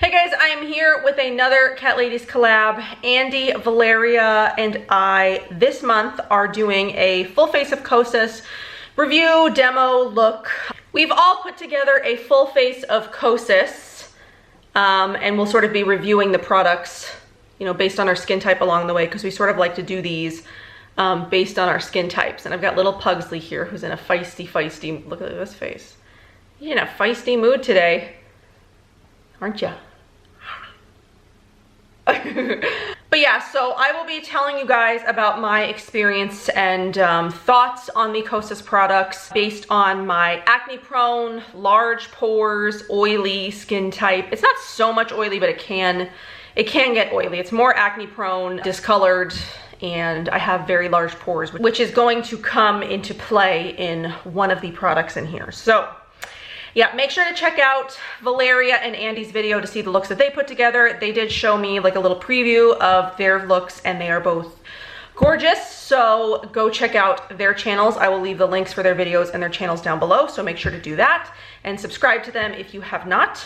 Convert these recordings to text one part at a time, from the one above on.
Hey guys, I am here with another Cat Ladies collab. Andy, Valeria, and I this month are doing a full face of Kosas review, demo, look. We've all put together a full face of Kosas, and we'll sort of be reviewing the products, you know, based on our skin type along the way, because we sort of like to do these based on our skin types. And I've got little Pugsley here who's in a feisty, look at this face. You're in a feisty mood today, aren't you? But yeah, so I will be telling you guys about my experience and thoughts on the Kosas products based on my acne prone, large pores, oily skin type. It's not so much oily, but it can get oily. It's more acne prone, discolored, and I have very large pores, which is going to come into play in one of the products in here. So yeah, make sure to check out Valeria and Andy's video to see the looks that they put together. They did show me like a little preview of their looks and they are both gorgeous. So go check out their channels. I will leave the links for their videos and their channels down below. So make sure to do that and subscribe to them if you have not.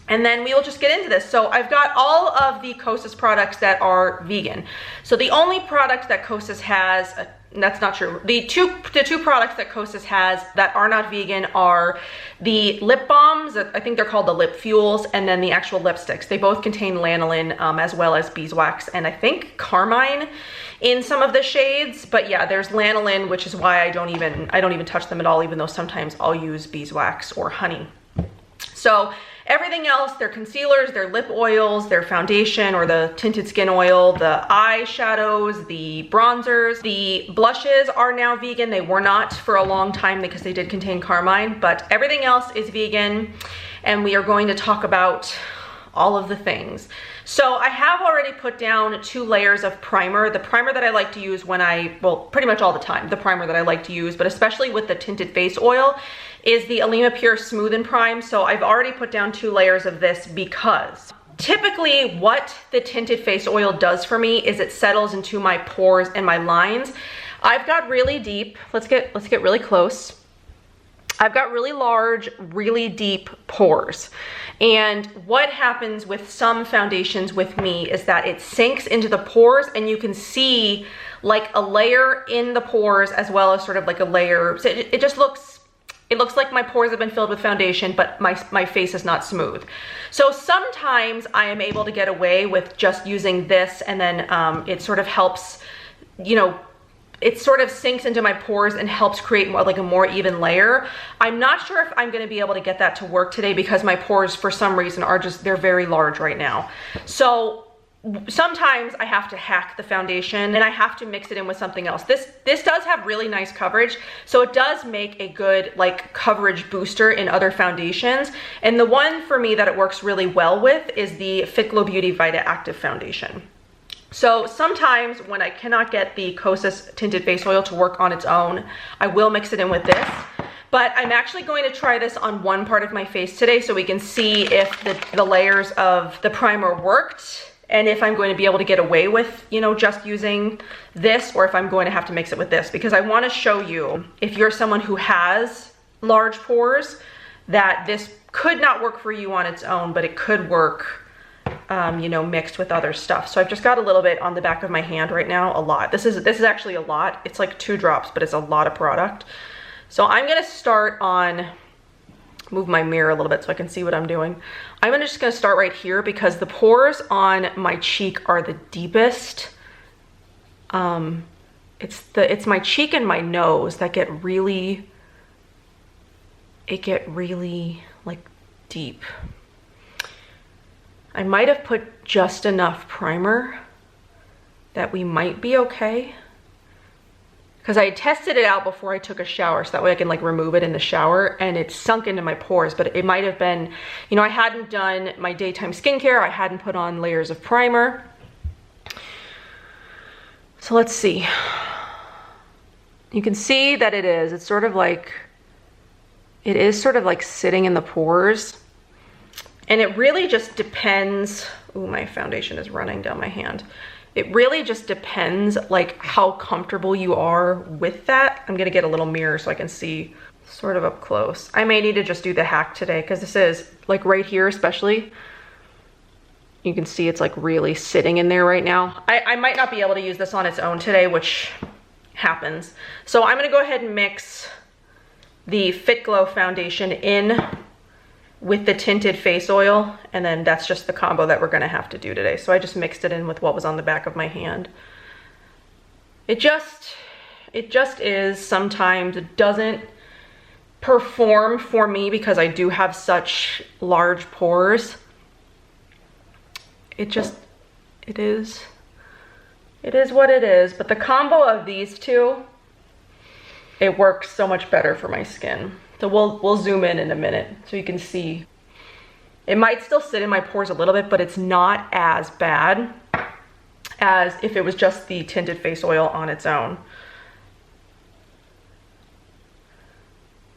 And then we will just get into this. So I've got all of the Kosas products that are vegan. So the only product that Kosas has, that's not true. The two products that Kosas has that are not vegan are the lip balms, I think they're called the lip fuels, and then the actual lipsticks. They both contain lanolin as well as beeswax and I think carmine in some of the shades. But yeah, there's lanolin, which is why I don't even touch them at all, even though sometimes I'll use beeswax or honey. So everything else, their concealers, their lip oils, their foundation or the tinted skin oil, the eyeshadows, the bronzers, the blushes are now vegan. They were not for a long time because they did contain carmine, but everything else is vegan. And we are going to talk about all of the things. So I have already put down 2 layers of primer. The primer that I like to use when well, pretty much all the time, the primer that I like to use, but especially with the tinted face oil, is the Alima Pure Smooth and Prime. So I've already put down 2 layers of this because typically what the tinted face oil does for me is it settles into my pores and my lines. I've got really deep, let's get really close. I've got really large, really deep pores. And what happens with some foundations with me is that it sinks into the pores and you can see like a layer in the pores as well as sort of like a layer. So it just looks, it looks like my pores have been filled with foundation, but my face is not smooth. So sometimes I am able to get away with just using this and then it sort of helps, you know, it sort of sinks into my pores and helps create more, like a more even layer. I'm not sure if I'm gonna be able to get that to work today because my pores for some reason are just, they're very large right now. So sometimes I have to hack the foundation and I have to mix it in with something else. This does have really nice coverage, so it does make a good like coverage booster in other foundations. And the one for me that it works really well with is the Fit Glow Beauty Vita Active Foundation. So sometimes when I cannot get the Kosas tinted face oil to work on its own, I will mix it in with this. But I'm actually going to try this on one part of my face today so we can see if the layers of the primer worked and if I'm going to be able to get away with, you know, just using this or if I'm going to have to mix it with this, because I want to show you if you're someone who has large pores that this could not work for you on its own, but it could work you know, mixed with other stuff. So I've just got a little bit on the back of my hand right now, a lot. This is actually a lot. It's like 2 drops, but it's a lot of product. So I'm gonna start on, move my mirror a little bit so I can see what I'm doing. I'm just gonna start right here because the pores on my cheek are the deepest. It's my cheek and my nose that get really like deep. I might have put just enough primer that we might be okay. Because I tested it out before I took a shower, so that way I can like remove it in the shower and it sunk into my pores, but it might have been, you know, I hadn't done my daytime skincare, I hadn't put on layers of primer. So let's see. You can see that it's sort of like, it is sort of like sitting in the pores. And it really just depends, ooh, my foundation is running down my hand. It really just depends like how comfortable you are with that. I'm gonna get a little mirror so I can see sort of up close. I may need to just do the hack today because this is like right here especially. You can see it's like really sitting in there right now. I might not be able to use this on its own today, which happens. So I'm gonna go ahead and mix the Fit Glow foundation in with the tinted face oil, and then that's just the combo that we're gonna have to do today. So I just mixed it in with what was on the back of my hand. It just is. Sometimes it doesn't perform for me because I do have such large pores. It is what it is. But the combo of these two, it works so much better for my skin. So we'll zoom in a minute so you can see. It might still sit in my pores a little bit, but it's not as bad as if it was just the tinted face oil on its own.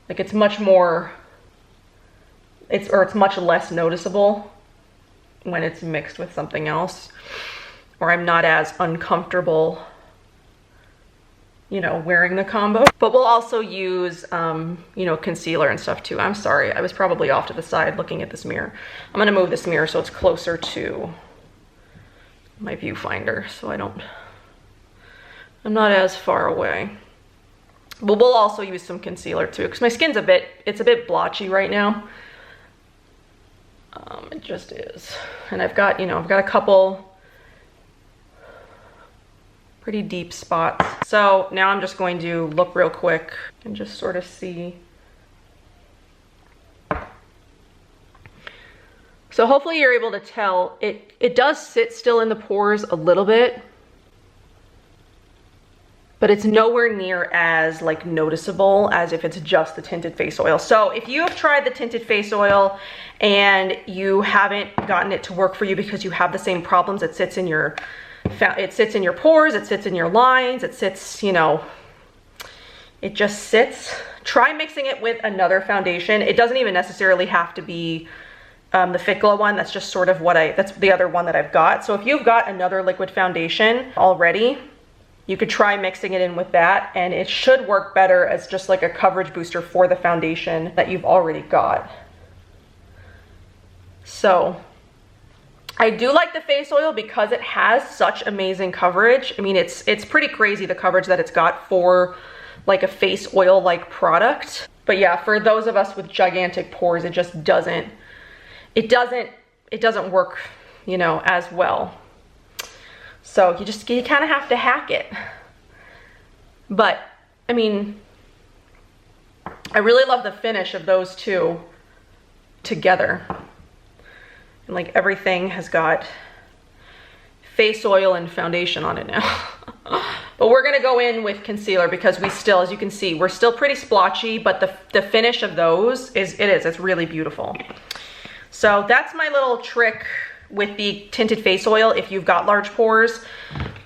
Like it's much more, it's much less noticeable when it's mixed with something else, or I'm not as uncomfortable, you know, wearing the combo. But we'll also use, you know, concealer and stuff too. I'm sorry, I was probably off to the side looking at this mirror. I'm gonna move this mirror so it's closer to my viewfinder so I'm not as far away. But we'll also use some concealer too, because my skin's it's a bit blotchy right now. It just is. And I've got a couple pretty deep spots. So now I'm just going to look real quick and just sort of see. So hopefully you're able to tell, it does sit still in the pores a little bit, but it's nowhere near as like noticeable as if it's just the tinted face oil. So if you have tried the tinted face oil and you haven't gotten it to work for you because you have the same problems, it sits in your pores, it sits in your lines, it sits, you know, it just sits. Try mixing it with another foundation. It doesn't even necessarily have to be the Fit Glow one. That's just sort of that's the other one that I've got. So if you've got another liquid foundation already, you could try mixing it in with that, and it should work better as just like a coverage booster for the foundation that you've already got. So I do like the face oil because it has such amazing coverage. I mean, it's pretty crazy the coverage that it's got for like a face oil like product. But yeah, for those of us with gigantic pores, it just doesn't work, you know, as well. So you kind of have to hack it. But I mean, I really love the finish of those two together. And like everything has got face oil and foundation on it now. But we're gonna go in with concealer because we still, as you can see, we're still pretty splotchy, but the finish of those it's really beautiful. So that's my little trick with the tinted face oil. If you've got large pores,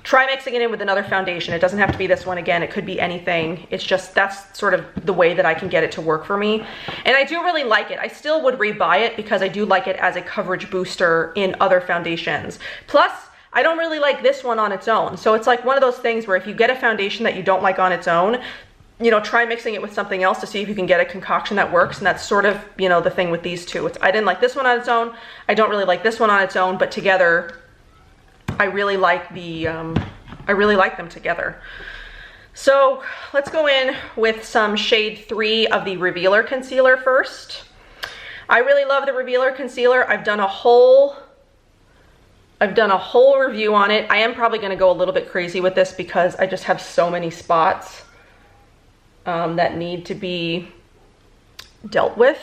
try mixing it in with another foundation. It doesn't have to be this one. Again, it could be anything. It's just, that's sort of the way that I can get it to work for me. And I do really like it. I still would rebuy it because I do like it as a coverage booster in other foundations. Plus, I don't really like this one on its own. So it's like one of those things where if you get a foundation that you don't like on its own, you know, try mixing it with something else to see if you can get a concoction that works. And that's sort of, you know, the thing with these two. I didn't like this one on its own. I don't really like this one on its own, but together, I really like them together. So let's go in with some shade 3 of the Revealer Concealer first. I really love the Revealer Concealer. I've done a whole review on it. I am probably gonna go a little bit crazy with this because I just have so many spots that need to be dealt with.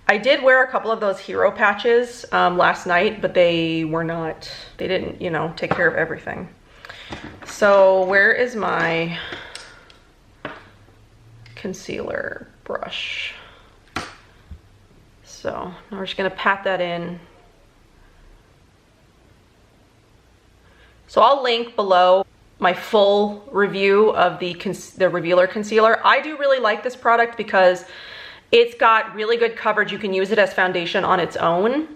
I did wear a couple of those hero patches last night, but they didn't, you know, take care of everything. So where is my concealer brush? So now we're just gonna pat that in. So I'll link below my full review of the Revealer Concealer. I do really like this product because it's got really good coverage. You can use it as foundation on its own.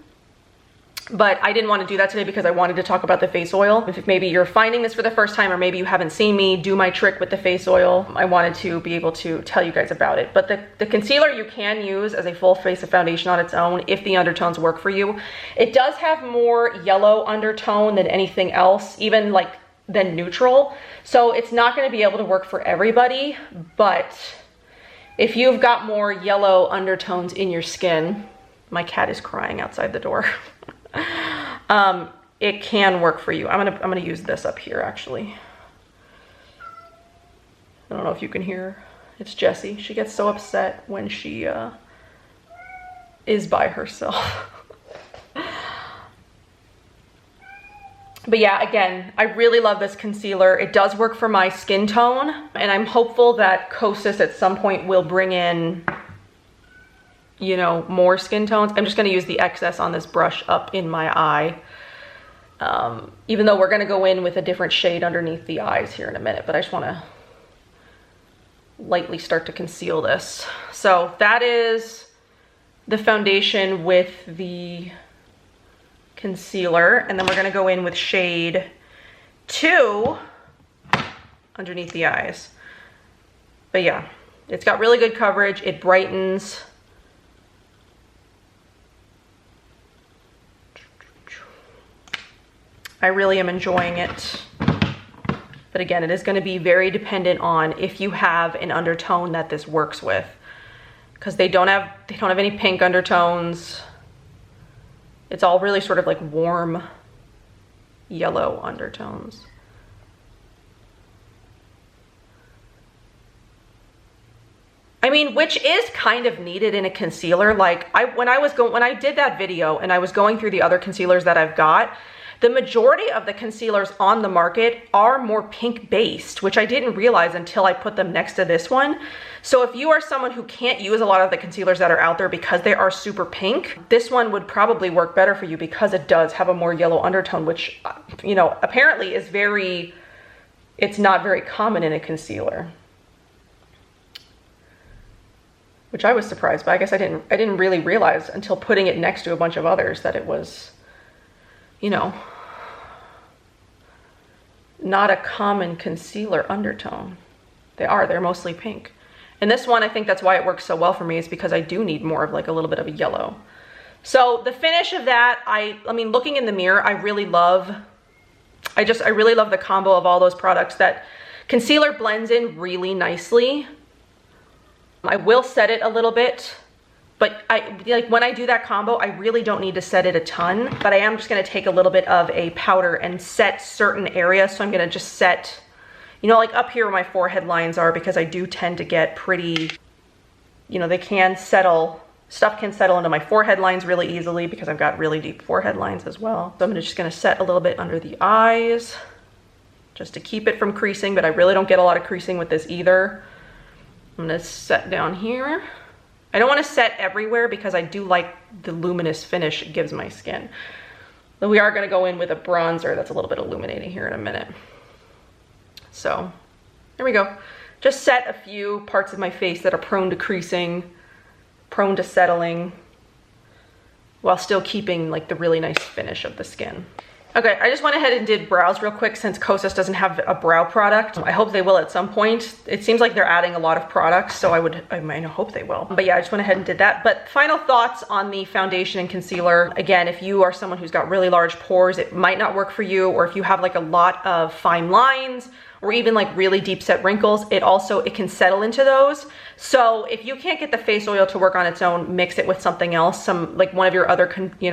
But I didn't want to do that today because I wanted to talk about the face oil. If maybe you're finding this for the first time, or maybe you haven't seen me do my trick with the face oil, I wanted to be able to tell you guys about it. But the concealer you can use as a full face of foundation on its own if the undertones work for you. It does have more yellow undertone than anything else, even like than neutral. So it's not going to be able to work for everybody, but if you've got more yellow undertones in your skin, my cat is crying outside the door. It can work for you. I'm gonna use this up here actually. I don't know if you can hear. It's Jessie. She gets so upset when she is by herself. But yeah, again, I really love this concealer. It does work for my skin tone, and I'm hopeful that Kosas at some point will bring in, you know, more skin tones. I'm just going to use the excess on this brush up in my eye, even though we're going to go in with a different shade underneath the eyes here in a minute, but I just want to lightly start to conceal this. So that is the foundation with the concealer, and then we're going to go in with shade 2 underneath the eyes. But yeah, it's got really good coverage. It brightens. I really am enjoying it. But again, it is going to be very dependent on if you have an undertone that this works with, because they don't have any pink undertones. It's all really sort of like warm yellow undertones. I mean, which is kind of needed in a concealer. Like when I did that video and I was going through the other concealers that I've got, the majority of the concealers on the market are more pink based, which I didn't realize until I put them next to this one. So if you are someone who can't use a lot of the concealers that are out there because they are super pink, this one would probably work better for you because it does have a more yellow undertone, which, you know, apparently is it's not very common in a concealer. Which I was surprised by. I guess I didn't really realize until putting it next to a bunch of others that it was, you know, not a common concealer undertone. They're mostly pink. And this one, I think that's why it works so well for me, is because I do need more of like a little bit of a yellow. So the finish of that, I mean, looking in the mirror, I really love the combo of all those products. That concealer blends in really nicely. I will set it a little bit, but when I do that combo, I really don't need to set it a ton, but I am just gonna take a little bit of a powder and set certain areas. So I'm gonna just set, you know, like up here where my forehead lines are, because I do tend to get pretty, you know, stuff can settle into my forehead lines really easily because I've got really deep forehead lines as well. So I'm just gonna set a little bit under the eyes just to keep it from creasing, but I really don't get a lot of creasing with this either. I'm gonna set down here. I don't wanna set everywhere because I do like the luminous finish it gives my skin. But we are gonna go in with a bronzer that's a little bit illuminating here in a minute. So there we go. Just set a few parts of my face that are prone to creasing, prone to settling, while still keeping like the really nice finish of the skin. Okay, I just went ahead and did brows real quick since Kosas doesn't have a brow product. I hope they will at some point. It seems like they're adding a lot of products, so I hope they will. But yeah, I just went ahead and did that. But final thoughts on the foundation and concealer. Again, if you are someone who's got really large pores, it might not work for you, or if you have like a lot of fine lines, or even like really deep set wrinkles, it can settle into those. So if you can't get the face oil to work on its own, mix it with something else, like one of your other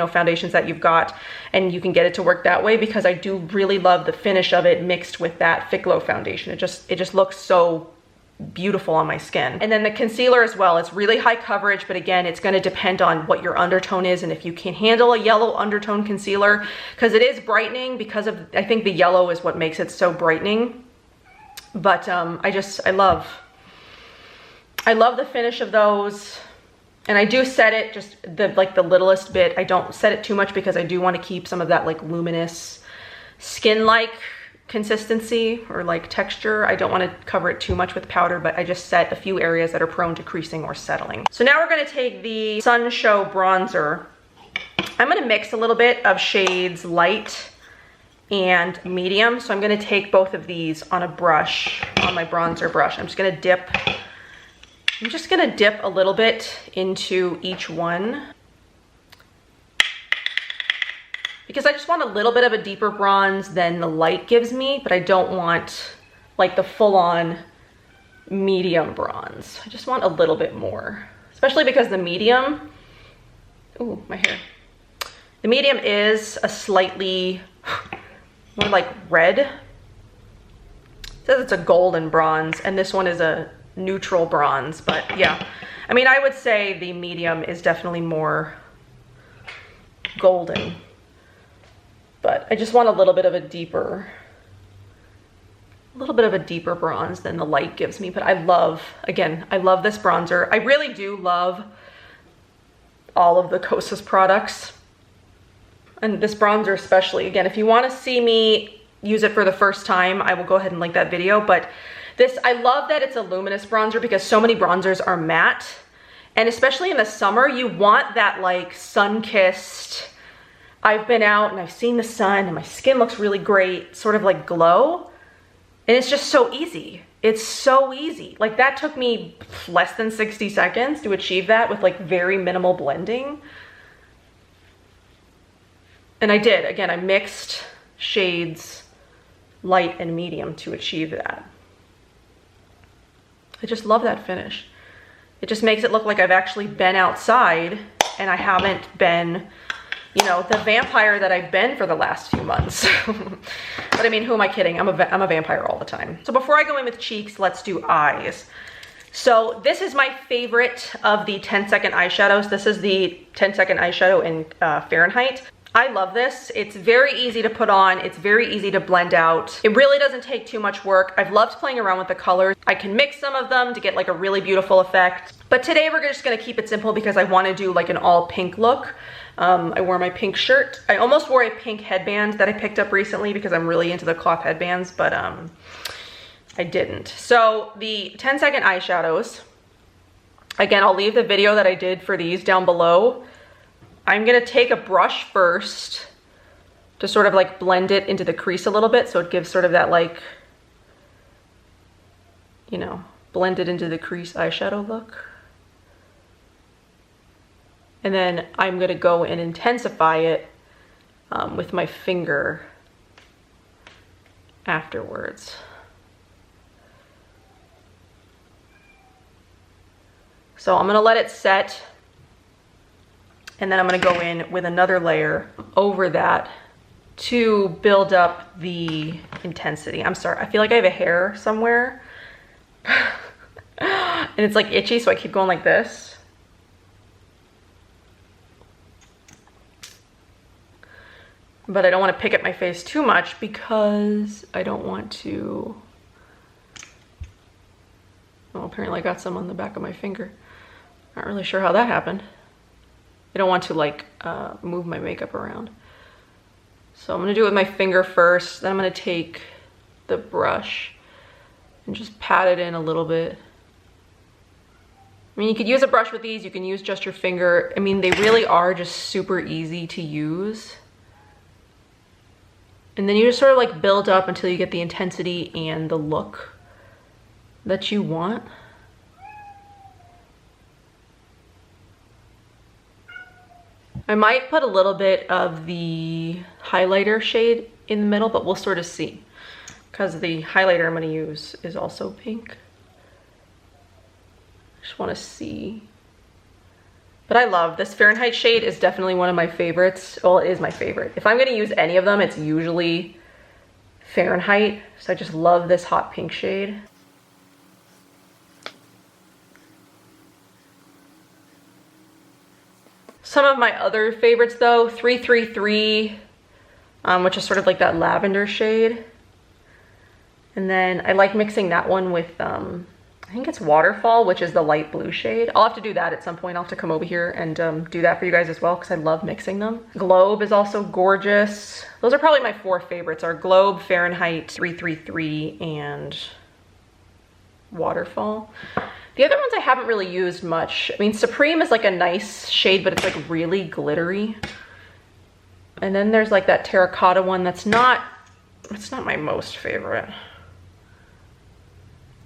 foundations that you've got, and you can get it to work that way, because I do really love the finish of it mixed with that Thick Glow foundation. It just looks so beautiful on my skin. And then the concealer as well, it's really high coverage, but again, it's going to depend on what your undertone is and if you can handle a yellow undertone concealer, because it is brightening, because of, I think the yellow is what makes it so brightening. But I love the finish of those. And I do set it just the littlest bit. I don't set it too much because I do want to keep some of that like luminous skin-like consistency or like texture. I don't want to cover it too much with powder, but I just set a few areas that are prone to creasing or settling. So now we're going to take the Sun Show bronzer, I'm gonna mix a little bit of shades light and medium. So I'm gonna take both of these on a brush, on my bronzer brush. I'm just gonna dip a little bit into each one, because I just want a little bit of a deeper bronze than the light gives me, but I don't want like the full-on medium bronze. I just want a little bit more, especially because the medium, ooh, my hair. The medium is a slightly more like red. It says it's a golden bronze, and this one is a neutral bronze, but yeah. I mean, I would say the medium is definitely more golden, but I just want a little bit of a deeper bronze than the light gives me. But I love, again, I love this bronzer. I really do love all of the Kosas products, and this bronzer especially. Again, if you want to see me use it for the first time, I will go ahead and link that video. But this, I love that it's a luminous bronzer, because so many bronzers are matte, and especially in the summer, you want that like sun-kissed, I've been out and I've seen the sun and my skin looks really great, sort of like glow. And it's just so easy. It's so easy. Like, that took me less than 60 seconds to achieve that with like very minimal blending. And I did. Again, I mixed shades light and medium to achieve that. I just love that finish. It just makes it look like I've actually been outside and I haven't been, you know, the vampire that I've been for the last few months. But I mean, who am I kidding? I'm a vampire all the time. So before I go in with cheeks, let's do eyes. So this is my favorite of the 10-second eyeshadows. This is the 10-second eyeshadow in Fahrenheit. I love this. It's very easy to put on. It's very easy to blend out. It really doesn't take too much work. I've loved playing around with the colors. I can mix some of them to get like a really beautiful effect. But today we're just gonna keep it simple because I wanna do like an all pink look. I wore my pink shirt. I almost wore a pink headband that I picked up recently because I'm really into the cloth headbands, but I didn't. So the 10-second eyeshadows, again, I'll leave the video that I did for these down below. I'm gonna take a brush first to sort of like blend it into the crease a little bit, so it gives sort of that like, you know, blend it into the crease eyeshadow look. And then I'm gonna go and intensify it with my finger afterwards. So I'm gonna let it set, and then I'm gonna go in with another layer over that to build up the intensity. I'm sorry, I feel like I have a hair somewhere and it's like itchy, so I keep going like this. But I don't want to pick at my face too much because I don't want to, well, apparently I got some on the back of my finger. Not really sure how that happened. I don't want to like move my makeup around. So I'm gonna do it with my finger first, then I'm gonna take the brush and just pat it in a little bit. I mean, you could use a brush with these, you can use just your finger. I mean, they really are just super easy to use. And then you just sort of like build up until you get the intensity and the look that you want. I might put a little bit of the highlighter shade in the middle, but we'll sort of see, because the highlighter I'm going to use is also pink. I just want to see. But I love this Fahrenheit shade, is definitely one of my favorites. Well, it is my favorite. If I'm going to use any of them, it's usually Fahrenheit. So I just love this hot pink shade. Some of my other favorites though, 333, which is sort of like that lavender shade. And then I like mixing that one with, I think it's Waterfall, which is the light blue shade. I'll have to do that at some point. I'll have to come over here and do that for you guys as well, because I love mixing them. Globe is also gorgeous. Those are probably my 4 favorites, are Globe, Fahrenheit, 333, and Waterfall. The other ones I haven't really used much. I mean, Supreme is like a nice shade, but it's like really glittery. And then there's like that terracotta one that's not, it's not my most favorite.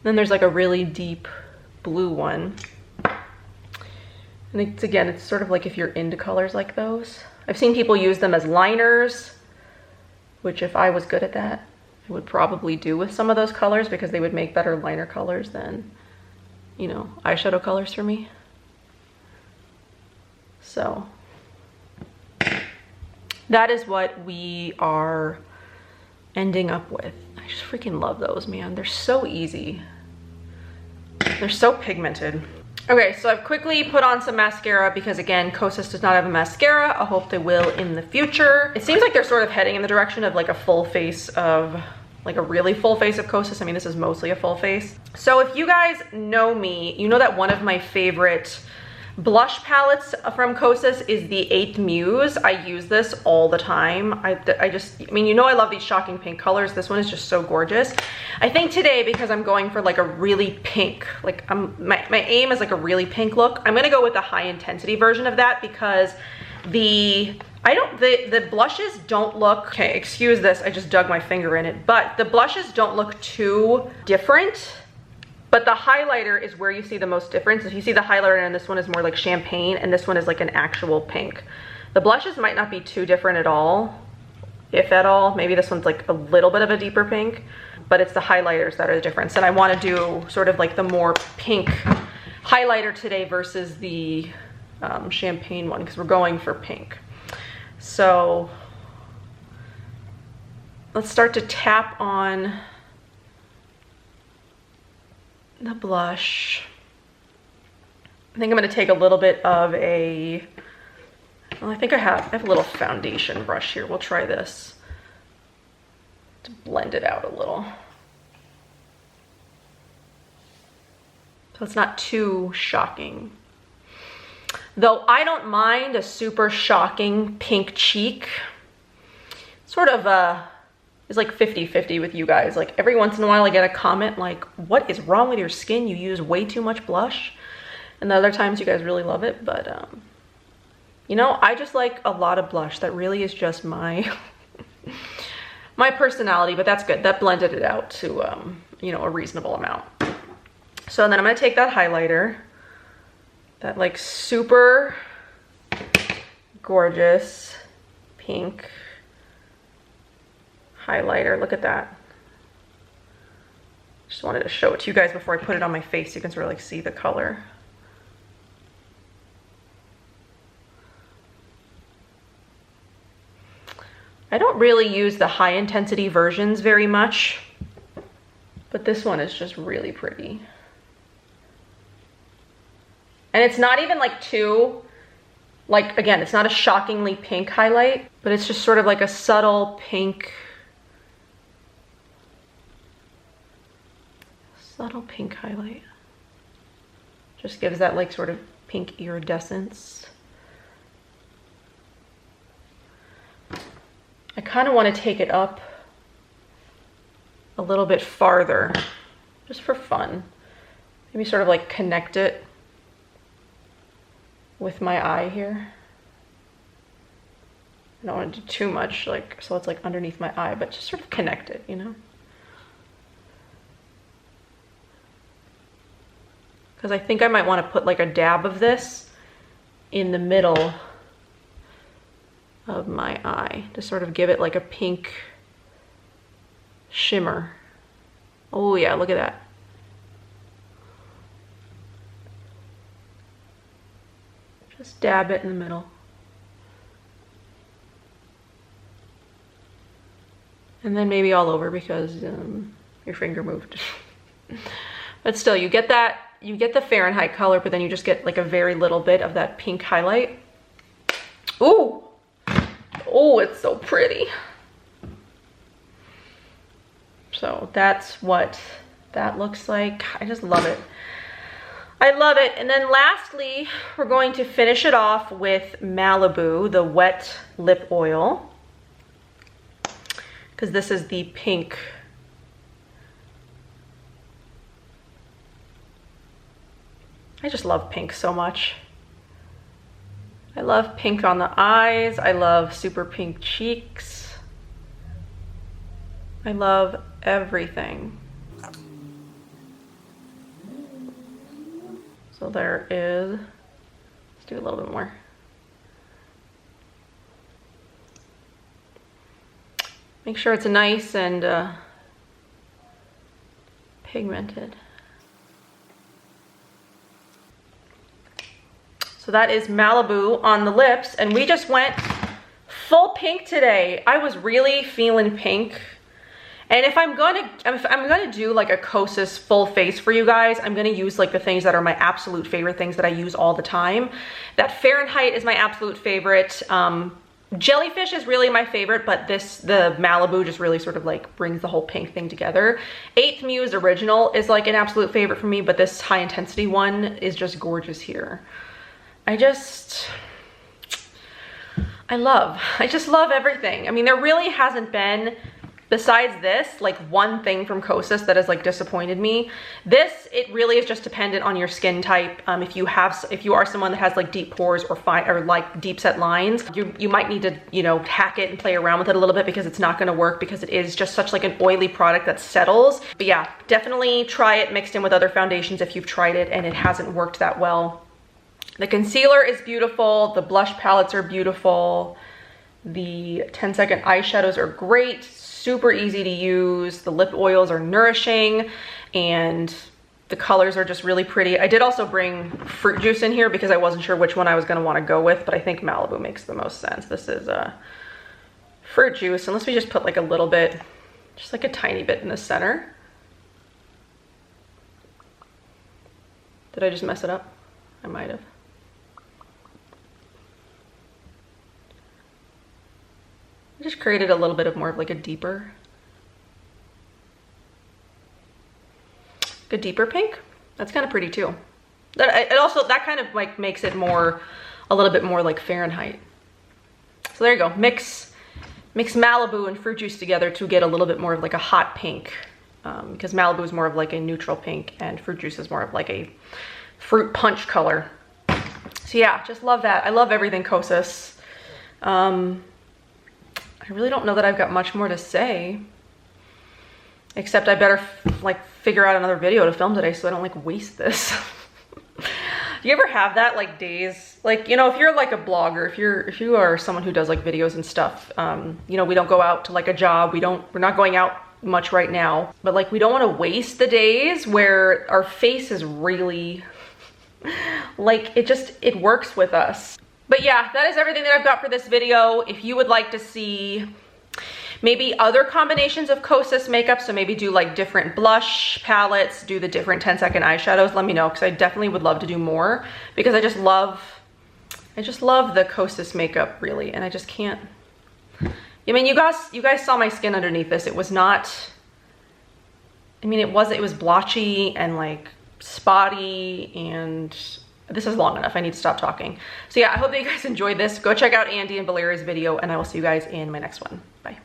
Then there's like a really deep blue one. And it's, again, it's sort of like if you're into colors like those. I've seen people use them as liners, which if I was good at that, I would probably do with some of those colors because they would make better liner colors than, you know, eyeshadow colors for me. So that is what we are ending up with. I just freaking love those, man. They're so easy. They're so pigmented. Okay, so I've quickly put on some mascara because again, Kosas does not have a mascara. I hope they will in the future. It seems like they're sort of heading in the direction of like a full face of, like a really full face of Kosas. I mean, this is mostly a full face. So if you guys know me, you know that one of my favorite blush palettes from Kosas is the 8th Muse. I use this all the time. I mean, you know I love these shocking pink colors. This one is just so gorgeous. I think today, because I'm going for like a really pink, like my aim is like a really pink look, I'm gonna go with the high intensity version of that because the blushes don't look, okay, excuse this, I just dug my finger in it, but the blushes don't look too different. But the highlighter is where you see the most difference. If you see the highlighter, and this one is more like champagne, and this one is like an actual pink. The blushes might not be too different at all, if at all. Maybe this one's like a little bit of a deeper pink, but it's the highlighters that are the difference. And I want to do sort of like the more pink highlighter today versus the champagne one, because we're going for pink. So let's start to tap on the blush. I think I'm going to take a little bit of a, well, I think I have a little foundation brush here. We'll try this to blend it out a little. So it's not too shocking. Though I don't mind a super shocking pink cheek. Sort of it's like 50-50 with you guys. Like every once in a while I get a comment like, what is wrong with your skin? You use way too much blush. And the other times you guys really love it. But you know, I just like a lot of blush. That really is just my my personality, but that's good. That blended it out to you know, a reasonable amount. So then I'm gonna take that highlighter, that like super gorgeous pink highlighter. Look at that. Just wanted to show it to you guys before I put it on my face so you can sort of like see the color. I don't really use the high intensity versions very much, but this one is just really pretty. And it's not even like too, like, again, it's not a shockingly pink highlight, but it's just sort of like a subtle pink. Subtle pink highlight. Just gives that like sort of pink iridescence. I kind of want to take it up a little bit farther, just for fun. Maybe sort of like connect it with my eye here. I don't want to do too much, like, so it's like underneath my eye, but just sort of connect it, you know? Because I think I might want to put like a dab of this in the middle of my eye to sort of give it like a pink shimmer. Oh yeah, look at that. Just dab it in the middle. And then maybe all over because your finger moved. But still, you get that, you get the Fahrenheit color, but then you just get like a very little bit of that pink highlight. Ooh! Oh, it's so pretty. So that's what that looks like. I just love it. I love it. And then lastly, we're going to finish it off with Malibu, the wet lip oil. Because this is the pink. I just love pink so much. I love pink on the eyes. I love super pink cheeks. I love everything. So there is, let's do a little bit more. Make sure it's nice and pigmented. So that is Malibu on the lips, and we just went full pink today. I was really feeling pink. And if I'm gonna do like a Kosas full face for you guys, I'm gonna use like the things that are my absolute favorite things that I use all the time. That Fahrenheit is my absolute favorite. Jellyfish is really my favorite, but the Malibu just really sort of like brings the whole pink thing together. 8th Muse Original is like an absolute favorite for me, but this high intensity one is just gorgeous here. I just love everything. I mean, there really hasn't been, besides this, like one thing from Kosas that has like disappointed me. This, it really is just dependent on your skin type. If you are someone that has like deep pores or like deep set lines, you might need to, you know, hack it and play around with it a little bit, because it's not going to work, because it is just such like an oily product that settles. But yeah, definitely try it mixed in with other foundations if you've tried it and it hasn't worked that well. The concealer is beautiful. The blush palettes are beautiful. The 10-second eyeshadows are great. Super easy to use. The lip oils are nourishing, and the colors are just really pretty. I did also bring fruit juice in here because I wasn't sure which one I was going to want to go with, but I think Malibu makes the most sense. This is fruit juice, unless we just put like a little bit, just like a tiny bit in the center. Did I just mess it up? I might have. Just created a little bit of more of like a deeper pink. That's kind of pretty too. That kind of like makes it a little bit more like Fahrenheit. So there you go. Mix Malibu and fruit juice together to get a little bit more of like a hot pink, because Malibu is more of like a neutral pink and fruit juice is more of like a fruit punch color. So yeah, just love that. I love everything Kosas. I really don't know that I've got much more to say, except I better like figure out another video to film today so I don't like waste this. Do you ever have that like days, like, you know, if you're like a blogger, if you are someone who does like videos and stuff, you know, we don't go out to like a job, we're not going out much right now, but like we don't want to waste the days where our face is really like it works with us. But yeah, that is everything that I've got for this video. If you would like to see maybe other combinations of Kosas makeup, so maybe do like different blush palettes, do the different 10-second eyeshadows, let me know, because I definitely would love to do more, because I just love the Kosas makeup really, and I just can't. I mean, you guys saw my skin underneath this. It was not, I mean, it was blotchy and like spotty, and this is long enough. I need to stop talking. So yeah, I hope that you guys enjoyed this. Go check out Andy and Valeria's video, and I will see you guys in my next one. Bye.